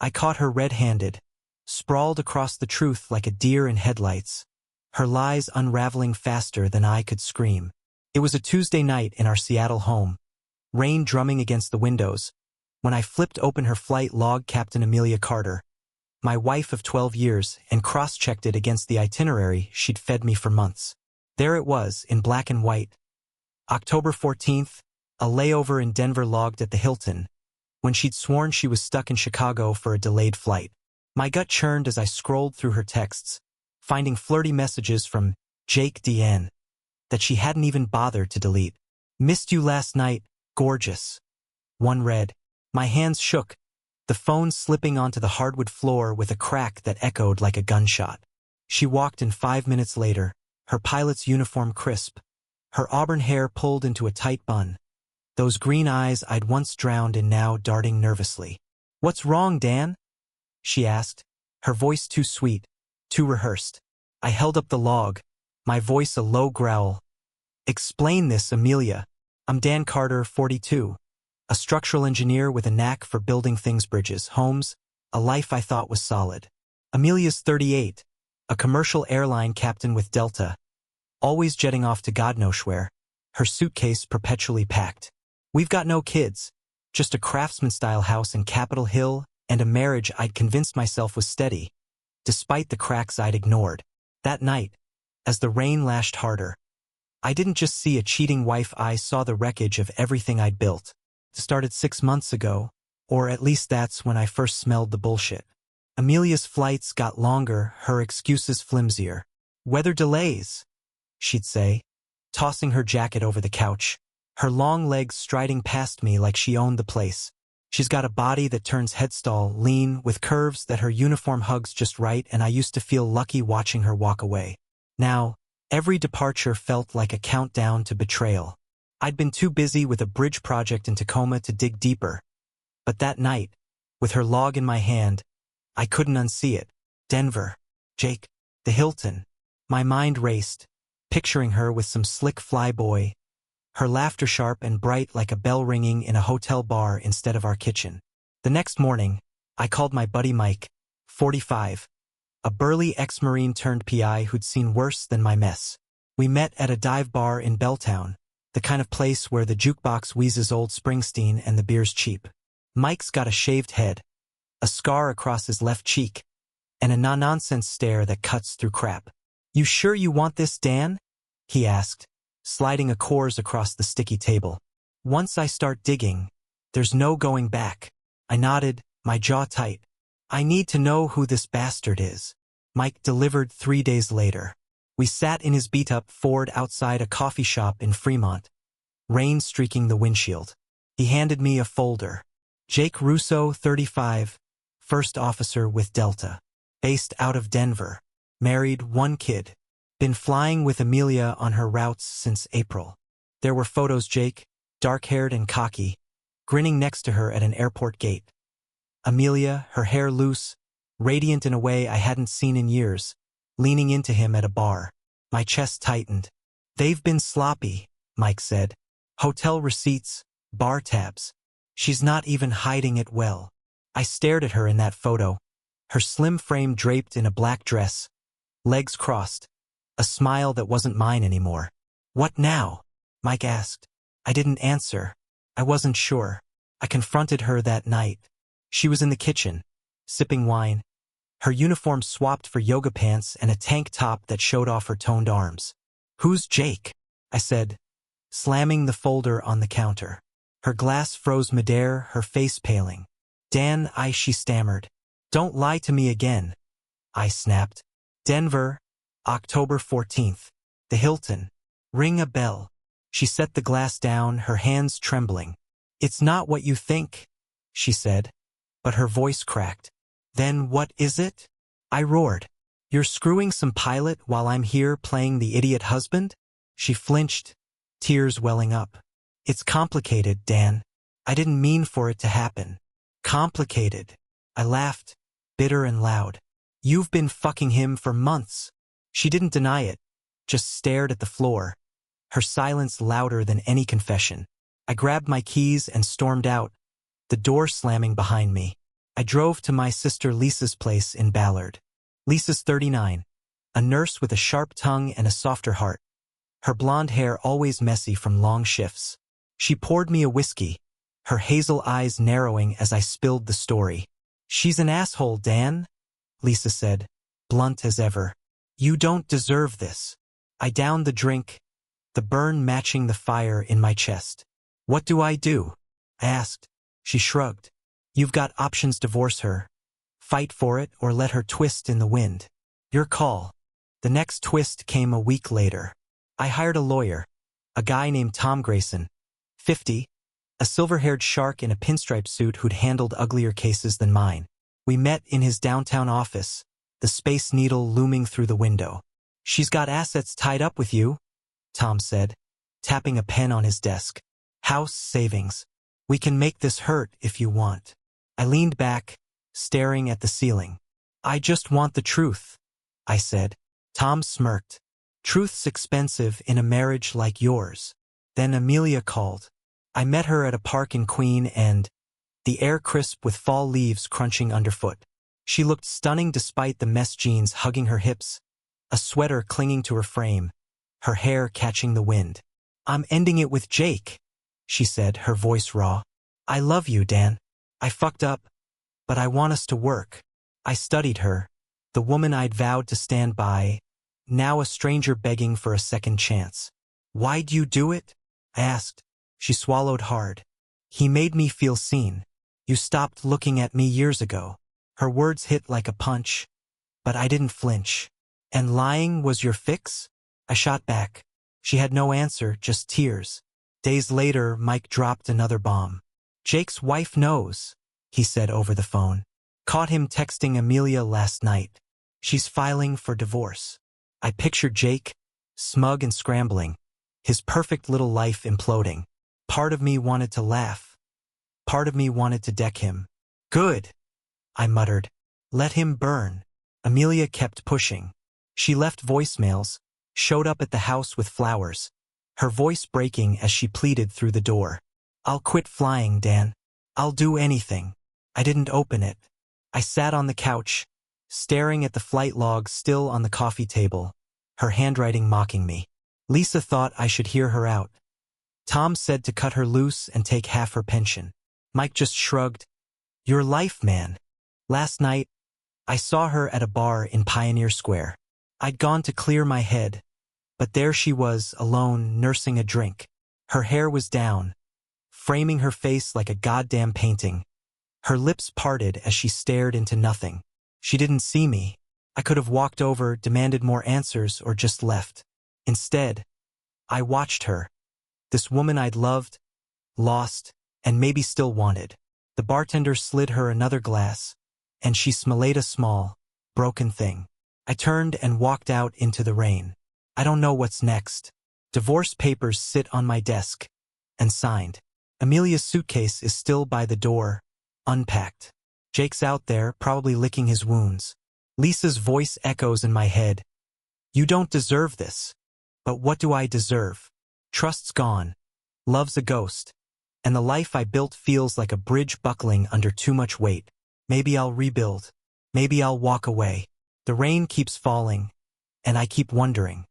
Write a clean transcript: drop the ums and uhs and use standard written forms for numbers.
I caught her red-handed, sprawled across the truth like a deer in headlights, her lies unraveling faster than I could scream. It was a Tuesday night in our Seattle home, rain drumming against the windows, when I flipped open her flight log, Captain Amelia Carter, my wife of 12 years, and cross-checked it against the itinerary she'd fed me for months. There it was, in black and white. October 14th, a layover in Denver logged at the Hilton, when she'd sworn she was stuck in Chicago for a delayed flight. My gut churned as I scrolled through her texts, finding flirty messages from Jake DN that she hadn't even bothered to delete. "Missed you last night, gorgeous." One read. My hands shook, the phone slipping onto the hardwood floor with a crack that echoed like a gunshot. She walked in 5 minutes later, her pilot's uniform crisp, her auburn hair pulled into a tight bun, those green eyes I'd once drowned in now darting nervously. "What's wrong, Dan?" she asked, her voice too sweet, too rehearsed. I held up the log, my voice a low growl. "Explain this, Amelia. I'm Dan Carter, 42. A structural engineer with a knack for building things, bridges, homes, a life I thought was solid. Amelia's 38, a commercial airline captain with Delta, always jetting off to God knows where, her suitcase perpetually packed. We've got no kids, just a craftsman-style house in Capitol Hill and a marriage I'd convinced myself was steady, despite the cracks I'd ignored. That night, as the rain lashed harder, I didn't just see a cheating wife, I saw the wreckage of everything I'd built. Started 6 months ago, or at least that's when I first smelled the bullshit. Amelia's flights got longer, her excuses flimsier. "Weather delays," she'd say, tossing her jacket over the couch, her long legs striding past me like she owned the place. She's got a body that turns headstall, lean, with curves that her uniform hugs just right, and I used to feel lucky watching her walk away. Now, every departure felt like a countdown to betrayal. I'd been too busy with a bridge project in Tacoma to dig deeper. But that night, with her log in my hand, I couldn't unsee it. Denver, Jake, the Hilton. My mind raced, picturing her with some slick flyboy, her laughter sharp and bright like a bell ringing in a hotel bar instead of our kitchen. The next morning, I called my buddy Mike, 45, a burly ex-Marine turned PI who'd seen worse than my mess. We met at a dive bar in Belltown, the kind of place where the jukebox wheezes old Springsteen and the beer's cheap. Mike's got a shaved head, a scar across his left cheek, and a no-nonsense stare that cuts through crap. "You sure you want this, Dan?" he asked, sliding a Coors across the sticky table. "Once I start digging, there's no going back." I nodded, my jaw tight. "I need to know who this bastard is." Mike delivered 3 days later. We sat in his beat-up Ford outside a coffee shop in Fremont, rain streaking the windshield. He handed me a folder. Jake Russo, 35, first officer with Delta, based out of Denver, married, 1 kid, been flying with Amelia on her routes since April. There were photos, Jake, dark-haired and cocky, grinning next to her at an airport gate. Amelia, her hair loose, radiant in a way I hadn't seen in years, leaning into him at a bar. My chest tightened. "They've been sloppy," Mike said. "Hotel receipts, bar tabs. She's not even hiding it well." I stared at her in that photo, her slim frame draped in a black dress, legs crossed, a smile that wasn't mine anymore. "What now?" Mike asked. I didn't answer. I wasn't sure. I confronted her that night. She was in the kitchen, sipping wine, her uniform swapped for yoga pants and a tank top that showed off her toned arms. "Who's Jake?" I said, slamming the folder on the counter. Her glass froze midair, her face paling. "Dan, she stammered. "Don't lie to me again," I snapped. "Denver, October 14th. The Hilton. Ring a bell." She set the glass down, her hands trembling. "It's not what you think," she said, but her voice cracked. "Then what is it?" I roared. "You're screwing some pilot while I'm here playing the idiot husband?" She flinched, tears welling up. "It's complicated, Dan. I didn't mean for it to happen." "Complicated?" I laughed, bitter and loud. "You've been fucking him for months." She didn't deny it, just stared at the floor, her silence louder than any confession. I grabbed my keys and stormed out, the door slamming behind me. I drove to my sister Lisa's place in Ballard. Lisa's 39, a nurse with a sharp tongue and a softer heart. Her blonde hair always messy from long shifts. She poured me a whiskey, her hazel eyes narrowing as I spilled the story. "She's an asshole, Dan," Lisa said, blunt as ever. "You don't deserve this." I downed the drink, the burn matching the fire in my chest. "What do I do?" I asked. She shrugged. "You've got options: divorce her, fight for it, or let her twist in the wind. Your call." The next twist came a week later. I hired a lawyer, a guy named Tom Grayson, 50, a silver-haired shark in a pinstripe suit who'd handled uglier cases than mine. We met in his downtown office, the Space Needle looming through the window. "She's got assets tied up with you," Tom said, tapping a pen on his desk. "House savings. We can make this hurt if you want." I leaned back, staring at the ceiling. "I just want the truth," I said. Tom smirked. "Truth's expensive in a marriage like yours." Then Amelia called. I met her at a park in Queen, and the air crisp with fall leaves crunching underfoot. She looked stunning despite the mesh jeans hugging her hips, a sweater clinging to her frame, her hair catching the wind. "I'm ending it with Jake," she said, her voice raw. "I love you, Dan. I fucked up, but I want us to work." I studied her, the woman I'd vowed to stand by, now a stranger begging for a second chance. "Why'd you do it?" I asked. She swallowed hard. "He made me feel seen. You stopped looking at me years ago." Her words hit like a punch, but I didn't flinch. "And lying was your fix?" I shot back. She had no answer, just tears. Days later, Mike dropped another bomb. "Jake's wife knows," he said over the phone. "Caught him texting Amelia last night. She's filing for divorce." I pictured Jake, smug and scrambling, his perfect little life imploding. Part of me wanted to laugh. Part of me wanted to deck him. "Good," I muttered. "Let him burn." Amelia kept pushing. She left voicemails, showed up at the house with flowers, her voice breaking as she pleaded through the door. "I'll quit flying, Dan. I'll do anything." I didn't open it. I sat on the couch, staring at the flight log still on the coffee table, her handwriting mocking me. Lisa thought I should hear her out. Tom said to cut her loose and take half her pension. Mike just shrugged. "Your life, man." Last night, I saw her at a bar in Pioneer Square. I'd gone to clear my head, but there she was, alone, nursing a drink. Her hair was down, framing her face like a goddamn painting. Her lips parted as she stared into nothing. She didn't see me. I could have walked over, demanded more answers, or just left. Instead, I watched her. This woman I'd loved, lost, and maybe still wanted. The bartender slid her another glass, and she smelled a small, broken thing. I turned and walked out into the rain. I don't know what's next. Divorce papers sit on my desk, and signed. Amelia's suitcase is still by the door, unpacked. Jake's out there, probably licking his wounds. Lisa's voice echoes in my head. "You don't deserve this." But what do I deserve? Trust's gone. Love's a ghost. And the life I built feels like a bridge buckling under too much weight. Maybe I'll rebuild. Maybe I'll walk away. The rain keeps falling, and I keep wondering,